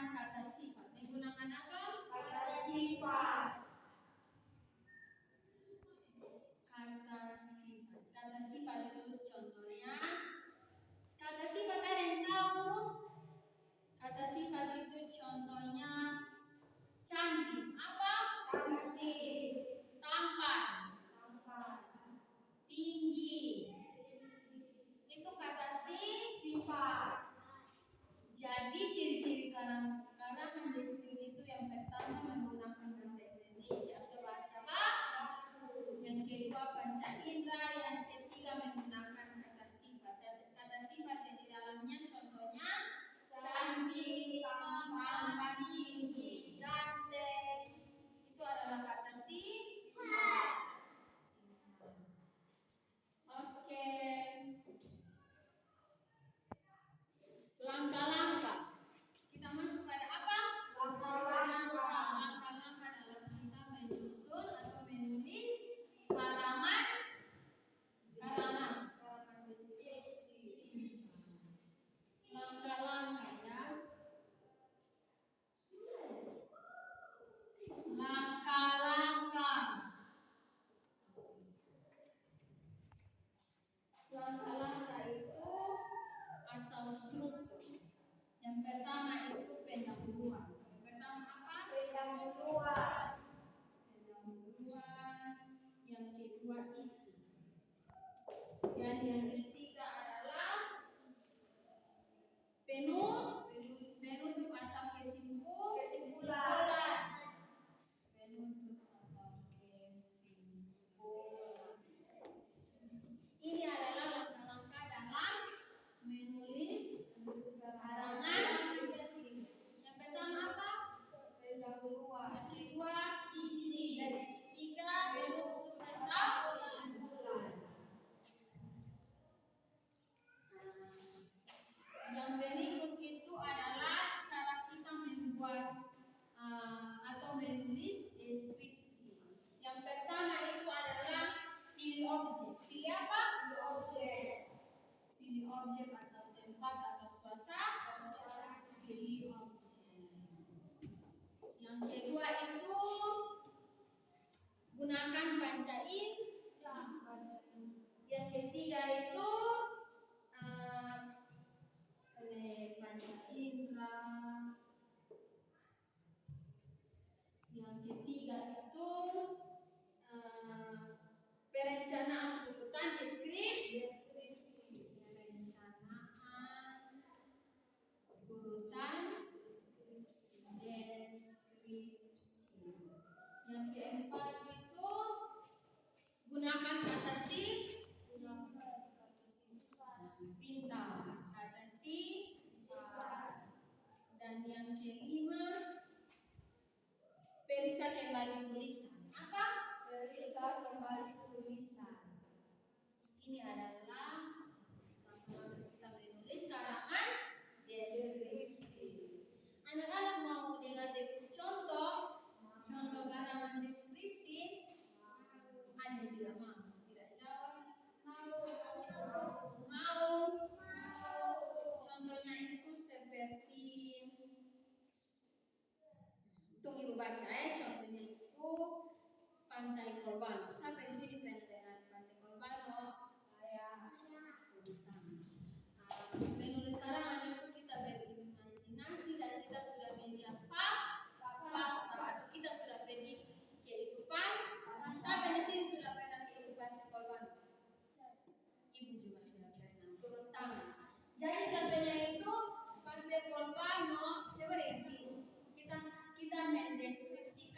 menggunakan kata sifat. Menggunakan apa? Kata sifat. Kata sifat itu contohnya. Kata sifat ada yang tahu? Kata sifat itu contohnya cantik. Apa? Cantik. Tampan. Tampan. Tinggi. Itu kata sifat. Jadi ciri-ciri karangan deskripsi itu yang pertama menggunakan bahasa Indonesia atau bahasa baku. Yang kedua panca indera, yang ketiga menggunakan kata sifat. Kata sifat yang di dalamnya contohnya cantik, tampan, tinggi, ganteng. Itu adalah kata sifat. Oke. Langkah-langkah. Kita masuk pada apa? Langkah-langkah. Langkah-langkah dalam kita menyusun atau menulis karangan deskripsi. Langkah-langkah ya. Langkah-langkah. Langkah-langkah itu atau struktur. Yang pertama itu pendahuluan. Yang pertama apa? Pendahuluan. Yang kedua isi. Dan yang ketiga adalah penutup atau kesimpulan. Penutup atau kesimpulan. Ini adalah langkah-langkah dalam menulis karangan deskripsi. Yang pertama apa? Pendahuluan. Yang kedua isi. Dan yang ketiga Penutup atau kesimpulan. Yang berikut itu adalah cara kita membuat atau menulis deskripsi. Yang pertama itu adalah pilih objek. Pilih apa? Pilih objek. Pilih objek atau tempat atau suasana. Pilih objek. Yang kedua itu gunakan panca indera. Yang ketiga itu panca indera. Yang ketiga itu perencanaan urutan deskripsi. Perencanaan urutan deskripsi. Yang keempat itu gunakan kata pintar. Kata sifat. Dan yang kelima periksa kembali tulisan. Apa? Periksa kembali tulisan. Ini adalah langkah-langkah kita menulis karangan deskripsi. Anak-anak mau dengar contoh karangan deskripsi? Ada yang tidak mau? Tidak jawab? Mau. Contohnya itu seperti tunggu ibu baca ya. Contohnya itu Pantai Kolbano. Sampai di sini pendengar Pantai Kolbano. Saya. Menulis karangan itu kita berimajinasi dan kita sudah melihat fakta atau kita sudah pergi kehidupan. Sampai di sini sudah pernah kehidupan Pantai Kolbano. Ibu juga sudah pernah turun tangan. Jadi contohnya itu Pantai Kolbano seperti ini. Kita mendeskripsikan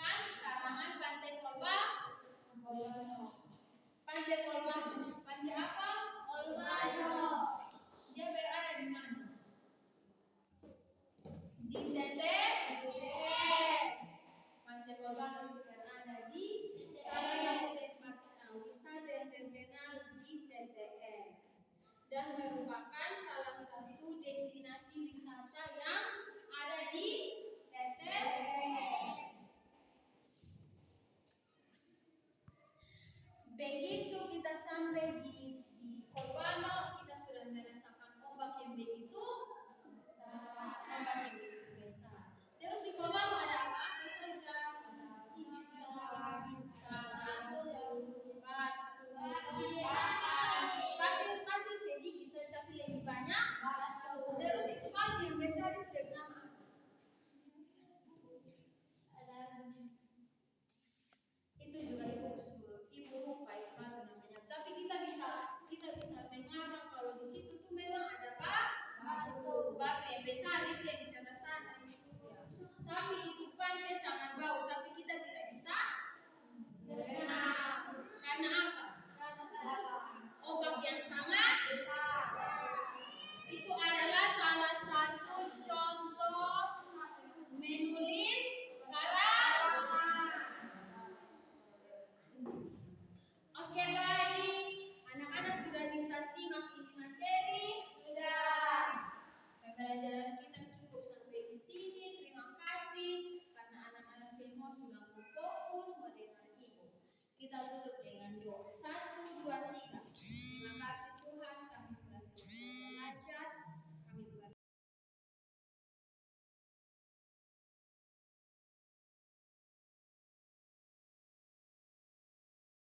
salib itu yang